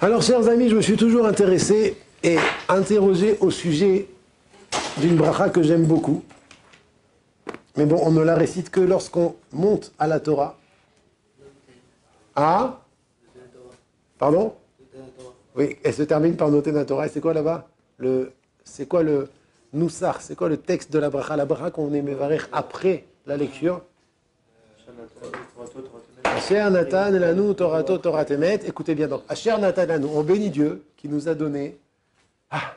Alors, chers amis, je me suis toujours intéressé et interrogé au sujet d'une bracha que j'aime beaucoup. Mais bon, on ne la récite que lorsqu'on monte à la Torah. Ah? Pardon? Oui, elle se termine par noter la Torah. Et c'est quoi là-bas? C'est quoi le Noussar? C'est quoi le texte de la bracha? La bracha qu'on est mevarer après la lecture. Asher Natan Elanu Torato Torat Emet. Écoutez bien donc. Asher Natan Elanu. On bénit Dieu qui nous a donné. Ah,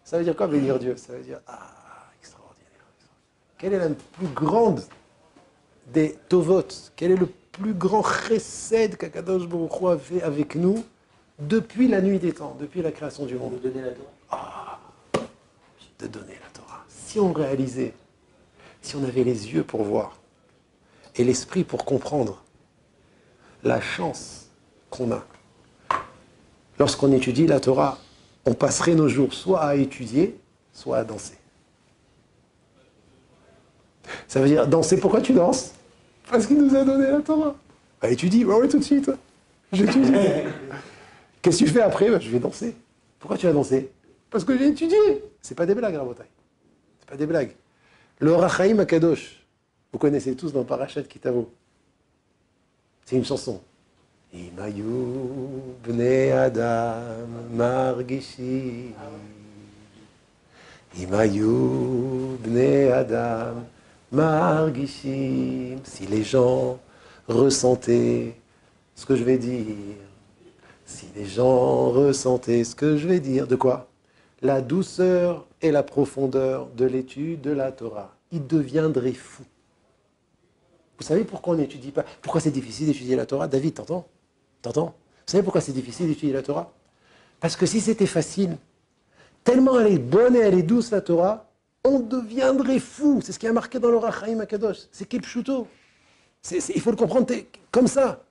ça veut dire quoi bénir Dieu? Ça veut dire extraordinaire. Quelle est la plus grande des tovot? Quel est le plus grand chesed qu'Akadosh Baruch Hu a fait avec nous depuis la nuit des temps, depuis la création du monde? De donner la Torah. De donner la Torah. Si on réalisait, si on avait les yeux pour voir et l'esprit pour comprendre la chance qu'on a. Lorsqu'on étudie la Torah, on passerait nos jours soit à étudier, soit à danser. Ça veut dire danser, pourquoi tu danses? Parce qu'il nous a donné la Torah. Bah, étudie, oui, tout de suite. J'étudie. Qu'est-ce que tu fais après? Bah, je vais danser. Pourquoi tu vas danser? Parce que j'ai étudié. C'est pas des blagues, Rabotai. C'est pas des blagues. Le Rachaim Akadosh, vous connaissez tous dans Parashat Kitavo. C'est une chanson. Imayu bnei Adam margishim. Imayu bnei Adam margishim. Si les gens ressentaient ce que je vais dire, si les gens ressentaient ce que je vais dire, de quoi? La douceur et la profondeur de l'étude de la Torah, ils deviendraient fous. Vous savez pourquoi on n'étudie pas? Pourquoi c'est difficile d'étudier la Torah? David, t'entends? T'entends? Vous savez pourquoi c'est difficile d'étudier la Torah? Parce que si c'était facile, tellement elle est bonne et elle est douce la Torah, on deviendrait fou. C'est ce qui est marqué dans le Rachaim Akadosh. C'est Kipshuto. Il faut le comprendre comme ça.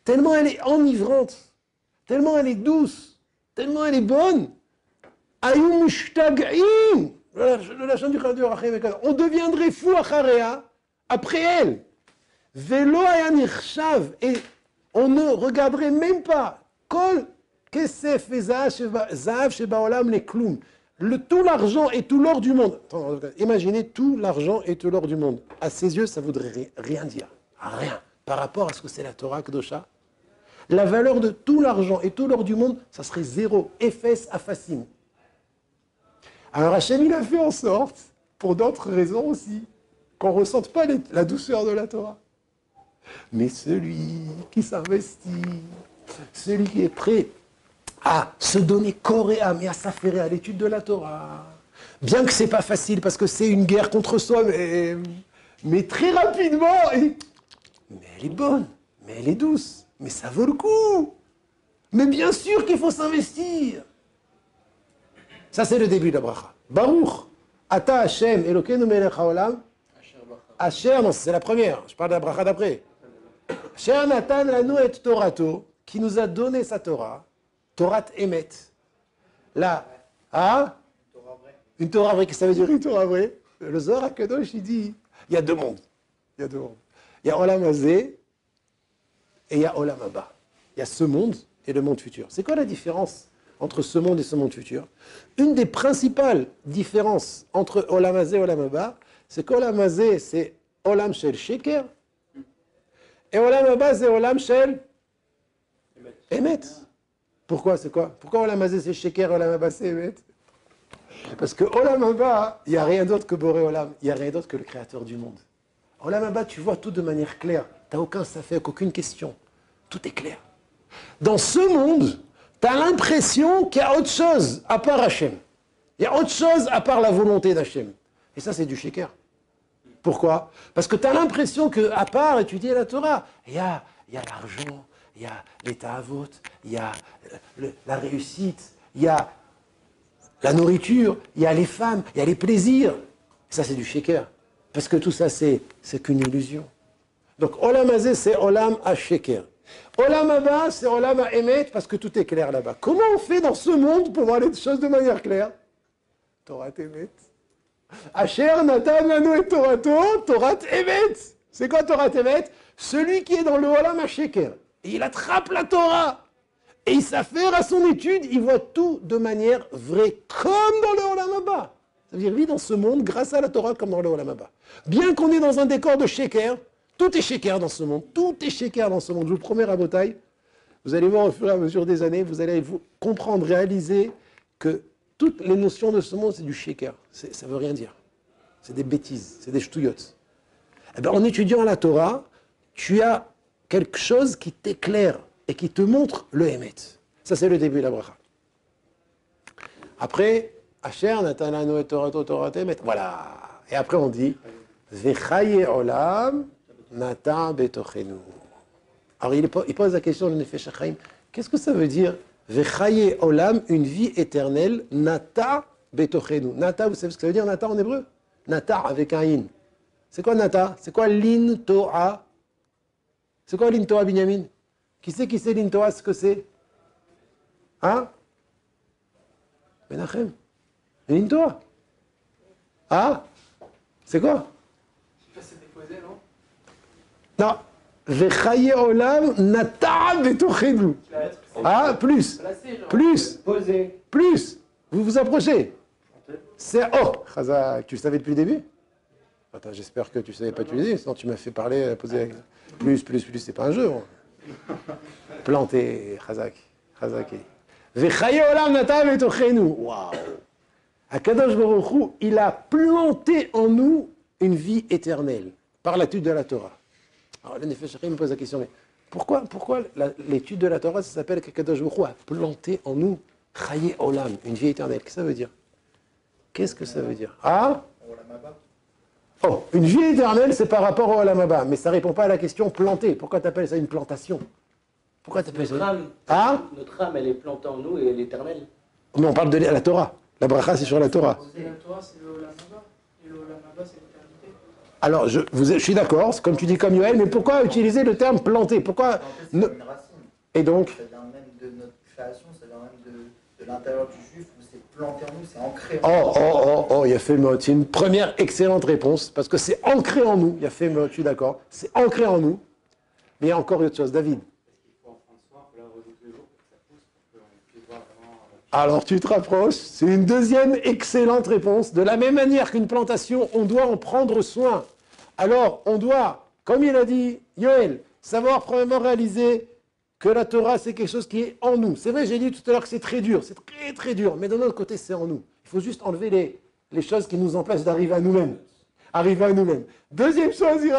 Tellement elle est enivrante, tellement elle est douce, tellement elle est bonne. Ayum mushtag'in. Le lachon du Rachaim Akadosh. On deviendrait fou après elle. Velo ayan irshav, et on ne regarderait même pas kol kesef et zahav shebaolam le kloum, tout l'argent et tout l'or du monde. Imaginez tout l'argent et tout l'or du monde. À ses yeux, ça voudrait rien dire, rien par rapport à ce que c'est la Torah Kedosha. La valeur de tout l'argent et tout l'or du monde, ça serait zéro, efes afassim. Alors Hachem, il a fait en sorte, pour d'autres raisons aussi, qu'on ne ressente pas la douceur de la Torah. Mais celui qui s'investit, celui qui est prêt à se donner corps et âme et à s'affairer à l'étude de la Torah, bien que ce n'est pas facile parce que c'est une guerre contre soi, mais très rapidement, mais elle est bonne, mais elle est douce, mais ça vaut le coup. Mais bien sûr qu'il faut s'investir. Ça c'est le début de la bracha. Baruch, Ata Hashem, Elokeinu melech haolam, Asher, non, c'est la première, je parle de la bracha d'après. Asher Natan lanu et Torato, qui nous a donné sa Torah, Torat Emet. Là, une Torah vraie, qu'est-ce que ça veut dire une Torah vraie? Le Zohar HaKadosh, il dit, il y a deux mondes. Il y a Olam Hazé et il y a Olam Haba. Il y a ce monde et le monde futur. C'est quoi la différence entre ce monde et ce monde futur? Une des principales différences entre Olam Hazé et Olam Haba, c'est qu'Olam Hazé, c'est Olam Shel Sheker, et Olam Haba, c'est Olam Shel Emet. Pourquoi, c'est quoi? Pourquoi Olam Hazé, c'est Sheker, Olam Haba, c'est Emet? Parce que Olam Haba, il n'y a rien d'autre que Boré Olam, il n'y a rien d'autre que le créateur du monde. Olam Haba, tu vois tout de manière claire, tu n'as aucun safek, aucune question, tout est clair. Dans ce monde, tu as l'impression qu'il y a autre chose à part Hachem. Il y a autre chose à part la volonté d'Hachem. Et ça, c'est du Sheker. Pourquoi? Parce que tu as l'impression qu'à part étudier la Torah, il y a l'argent, il y a l'état à vote, il y a la réussite, il y a la nourriture, il y a les femmes, il y a les plaisirs. Ça, c'est du Sheker. Parce que tout ça, c'est qu'une illusion. Donc, Olam Hazé, c'est Olam HaSheker. Olam Haba, c'est Olam HaEmet, parce que tout est clair là-bas. Comment on fait dans ce monde pour voir les choses de manière claire? Torah Emet. Asher Natan lanu et Torato, Torat Emet. C'est quoi Torat Emet? Celui qui est dans le Olam HaSheker. Et il attrape la Torah. Et il s'affaire à son étude, il voit tout de manière vraie, comme dans le Olam Haba. C'est-à-dire, il vit dans ce monde grâce à la Torah comme dans le Olam Haba. Bien qu'on est dans un décor de sheker, tout est sheker dans ce monde, tout est sheker dans ce monde. Je vous promets, Rabotai, vous allez voir au fur et à mesure des années, vous allez vous comprendre, réaliser que toutes les notions de ce monde, c'est du sheker. Ça ne veut rien dire. C'est des bêtises, c'est des ch'touillottes. Eh bien, en étudiant la Torah, tu as quelque chose qui t'éclaire et qui te montre le Hémet. Ça, c'est le début de la bracha. Après, Asher, Natalano et Torato, Toratem, voilà. Et après, on dit, Vechaye Olam, Nata Betochenu. Alors, il pose la question de Nefesh HaChaim. Qu'est-ce que ça veut dire, Vechaye Olam, une vie éternelle, Nata Betochenu. Nata, vous savez ce que ça veut dire, Nata en hébreu? Nata avec un in. C'est quoi Nata? C'est quoi l'in Toa? C'est quoi l'in Toa, Binyamin? Qui c'est l'in Toa? Ce que c'est? Hein? Menachem. L'in Toa? Ah? C'est quoi? Je sais pas si c'est déposé, non? Non. Vechaye olam nata betochenu. Ah, plus. Plus. Posé. Plus. Vous vous approchez. C'est oh. Chazak, tu le savais depuis le début? Attends, j'espère que tu ne savais pas utiliser, sinon tu m'as fait parler, poser plus, c'est pas un jeu. Planté, Chazak. Vechaye olam nata betochenu. Waouh. Akadosh Baruch Hu, il a planté en nous une vie éternelle par l'étude de la Torah. Alors le Nefesh HaChaim me pose la question, mais pourquoi l'étude de la Torah, ça s'appelle qu'Akadosh Baruch Hu a planté en nous Chaye Olam, une vie éternelle? Qu'est-ce que ça veut dire? Qu'est-ce que ça veut dire? Ah? Oh, une vie éternelle, c'est par rapport au Olam Haba, mais ça ne répond pas à la question plantée. Pourquoi tu appelles ça une plantation? Pourquoi tu appelles ça? Ah? Notre âme, elle est plantée en nous et elle est éternelle. Mais on parle de la Torah. La bracha, c'est sur la Torah. La Torah, c'est le Olam Haba. Et le Olam Haba, c'est l'éternité. Alors, je suis d'accord, comme tu dis comme Yoel, mais pourquoi utiliser le terme planté? Pourquoi C'est une racine. Et donc Ça vient même de notre création, ça vient même de l'intérieur du juif, où c'est planté en nous, c'est ancré en nous. Il y a fait mot. C'est une première excellente réponse, parce que c'est ancré en nous. Il y a fait mot, je suis d'accord. C'est ancré en nous. Mais il y a encore autre chose, David. Alors tu te rapproches, c'est une deuxième excellente réponse. De la même manière qu'une plantation, on doit en prendre soin. Alors on doit, comme il a dit Yoel, savoir premièrement réaliser que la Torah c'est quelque chose qui est en nous. C'est vrai, j'ai dit tout à l'heure que c'est très dur, dur, mais d'un autre côté c'est en nous. Il faut juste enlever les choses qui nous empêchent d'arriver à nous-mêmes. Deuxième chose, il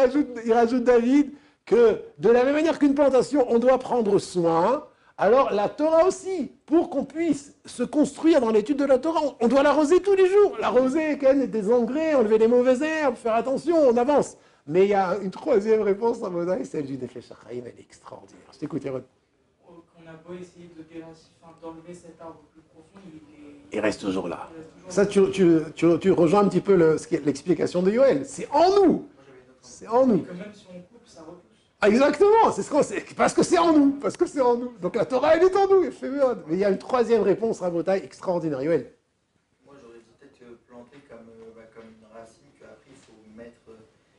rajoute David, que de la même manière qu'une plantation, on doit prendre soin. Alors la Torah aussi, pour qu'on puisse se construire dans l'étude de la Torah, on doit l'arroser tous les jours. L'arroser, des engrais, enlever les mauvaises herbes, faire attention, on avance. Mais il y a une troisième réponse à Mosaï, celle du Nefesh HaChaim, elle est extraordinaire. Je t'écoute, Yaron. On a beau essayer d'enlever cet arbre plus profond, il reste toujours là. Ça, tu rejoins un petit peu l'explication de Yoel. C'est en nous. C'est en nous. Et que même si on coupe, ça repousse. Exactement, parce que c'est en nous, Donc la Torah, elle est en nous, mais il y a une troisième réponse, Rabotai, extraordinaire. Yoel. Moi j'aurais dit peut-être planter comme une racine, qu'après il faut mettre,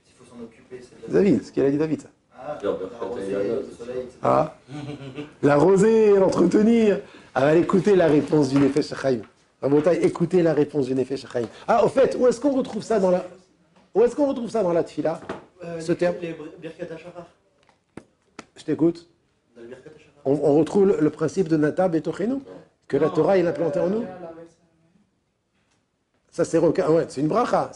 s'il faut s'en occuper. David, ce qu'il a dit David. Ah, l'arroser, le soleil, etc. Ah, l'arroser, l'entretenir. Allez, écoutez la réponse du Nefesh HaChaim. Rabotai, écoutez la réponse du Nefesh HaChaim. Ah, au fait, où est-ce qu'on retrouve ça dans la Tfila, ce terme? Les Birkat HaShachar. Je t'écoute. On retrouve le principe de Nata Betochenu, que la Torah il a planté en nous. Ça c'est une bracha.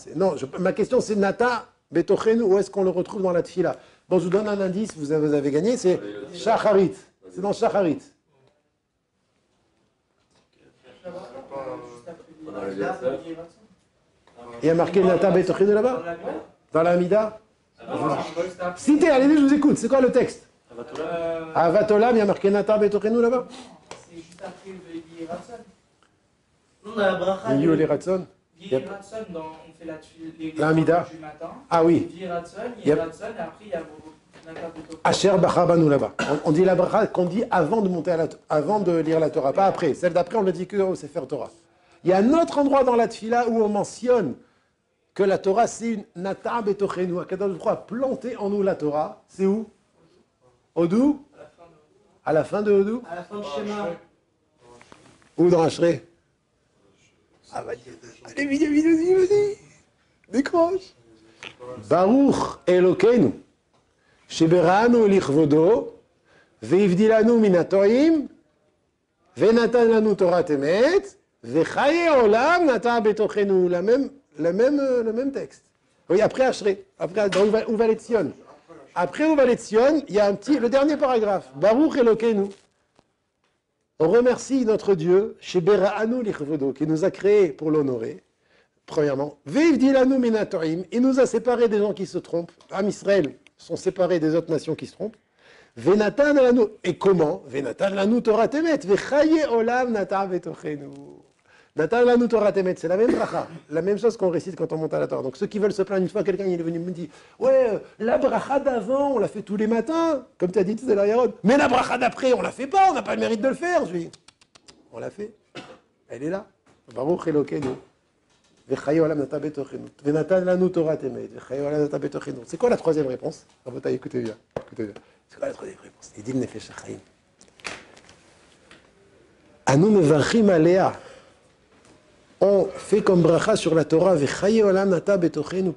Ma question c'est Nata Betochenu, où est-ce qu'on le retrouve dans la Tfila? Bon, je vous donne un indice, vous avez gagné, c'est Shacharit. C'est dans Shacharit. Il y a marqué Nata Betochenu là-bas? Dans la Amida? Citez, allez-y, je vous écoute. C'est quoi le texte? Avatolam, il y a marqué Nata Betochenu là-bas? C'est juste après le Yiratson. On a la bracha. Yiratson. Yiratson, on fait les Amida du matin. Ah oui. Yiratson, et après il y a Nata Betochenu. Asher Bachabanu là-bas. On dit la bracha qu'on dit avant de lire la Torah, pas après. Celle d'après, on le dit que au Sefer Torah. Il y a un autre endroit dans la Tfila où on mentionne que la Torah, c'est une Nata Betochenu. Akadosh Baruch Hu a planté en nous la Torah. C'est où? Odou? À la fin de Odou? À la fin du schéma. Ou dans Ashrei? Ah, vas-y, allez, vas-y. Décroche. Baruch Elokeinu, Sheberanu Lichvodo, Veivdilanu Minatoim, Venatan lanu Torah Temet, Vechaye Olam Nata Betochenu. Le même texte. Oui, après Ashrei, après dans Uvalet Sion. Après Uvalet Sion, il y a le dernier paragraphe. Baruch Elokeinu. On remercie notre Dieu, Sheberanu Lichvodo, qui nous a créés pour l'honorer. Premièrement, Veivdilanu Minatoim, il nous a séparés des gens qui se trompent. Am Israël sont séparés des autres nations qui se trompent. Venatan lanu, et comment? Venatan lanu Torah Temet, Vechaye Olam Nata Betochenu. Natan lanu Torah Temet, c'est la même bracha, la même chose qu'on récite quand on monte à la Torah. Donc ceux qui veulent se plaindre, une fois quelqu'un il est venu me dire, ouais, la bracha d'avant, on l'a fait tous les matins, comme tu as dit tout à l'heure, Yaron. Mais la bracha d'après, on la fait pas, on n'a pas le mérite de le faire. Je lui dis, on l'a fait, elle est là. Baruch Elokeinu. C'est quoi la troisième réponse? Écoutez bien. C'est quoi la troisième réponse? Il dit le Nefesh HaChaim. Anu mevachim alea. On fait comme bracha sur la Torah.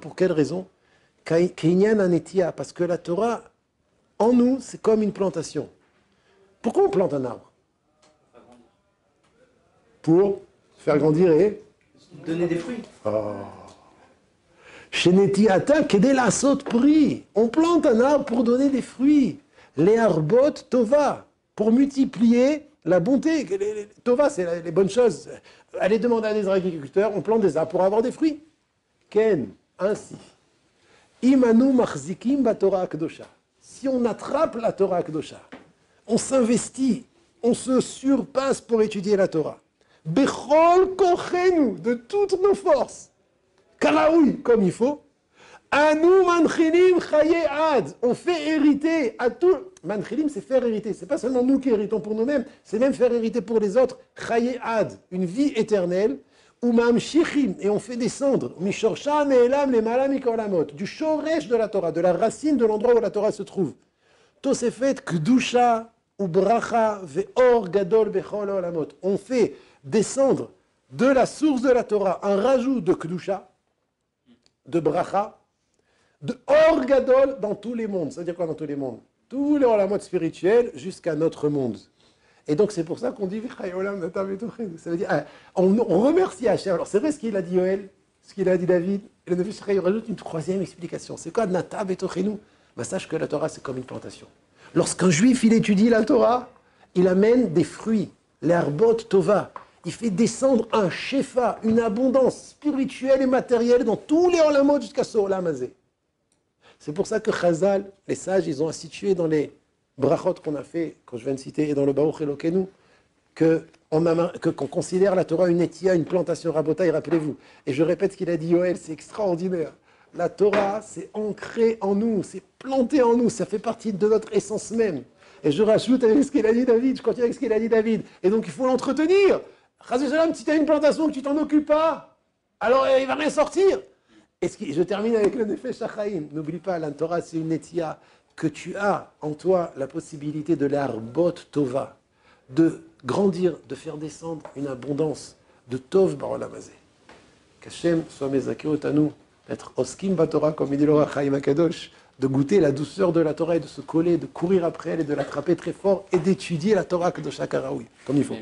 Pour quelle raison? Parce que la Torah, en nous, c'est comme une plantation. Pourquoi on plante un arbre? Pour faire grandir et Donner des fruits. Shenetiata kedel asot pri. On plante un arbre pour donner des fruits. Les arbot tova, pour multiplier la bonté. Tova, c'est les bonnes choses. Allez demander à des agriculteurs, on plante des arbres pour avoir des fruits. Ken, ainsi. Imanu machzikim ba Torah Kedosha. Si on attrape la Torah Kedosha, on s'investit, on se surpasse pour étudier la Torah. Bechol kochenu, de toutes nos forces. Karaoui, comme il faut. Anu manchilim chaye ad. On fait hériter à tout. Manchilim, c'est faire hériter. C'est pas seulement nous qui héritons pour nous-mêmes, c'est même faire hériter pour les autres. Chaye ad, une vie éternelle. Ou mamshichim, et on fait descendre. Mishorsha ne'elam lemala mikolamot. Du shoresh de la Torah, de la racine de l'endroit où la Torah se trouve. Tosefet kdusha ou bracha ve'or gadol bechol olamot. On fait descendre de la source de la Torah un rajout de Kedusha, de Bracha, de Or Gadol dans tous les mondes. Ça veut dire quoi dans tous les mondes? Tous les olamot spirituels jusqu'à notre monde. Et donc c'est pour ça qu'on dit ça veut dire on remercie Hachem. Alors c'est vrai ce qu'il a dit Yoel, ce qu'il a dit David, et le Nefesh HaChaim rajoute une troisième explication. C'est quoi Nata Betochenu? Sache que la Torah c'est comme une plantation. Lorsqu'un juif il étudie la Torah, il amène des fruits, l'herbot tova. Il fait descendre un shefa, une abondance spirituelle et matérielle dans tous les olamot jusqu'à ce olam hazé. C'est pour ça que Chazal, les sages, ils ont institué dans les brachot qu'on a fait, quand je viens de citer, et dans le Baruch Elokeinu, qu'on considère la Torah une étia, une plantation rabotaï, rappelez-vous. Et je répète ce qu'il a dit Yoel, c'est extraordinaire. La Torah, c'est ancré en nous, c'est planté en nous, ça fait partie de notre essence même. Et je rajoute avec ce qu'il a dit David, je continue avec ce qu'il a dit David. Et donc il faut l'entretenir. Si tu as une plantation que tu t'en occupes pas, alors il va rien sortir. Et je termine avec le Nefesh HaChaim. N'oublie pas, la Torah c'est une netia que tu as en toi la possibilité de l'arbot tova, de grandir, de faire descendre une abondance de tov barolam hazé. Qu'Hachem soit mezakeot à nous, d'être oskim batorah comme il dit l'Or HaChaim HaKadosh, de goûter la douceur de la Torah et de se coller, de courir après elle et de l'attraper très fort et d'étudier la Torah Kedoshah Karaoui, comme il faut.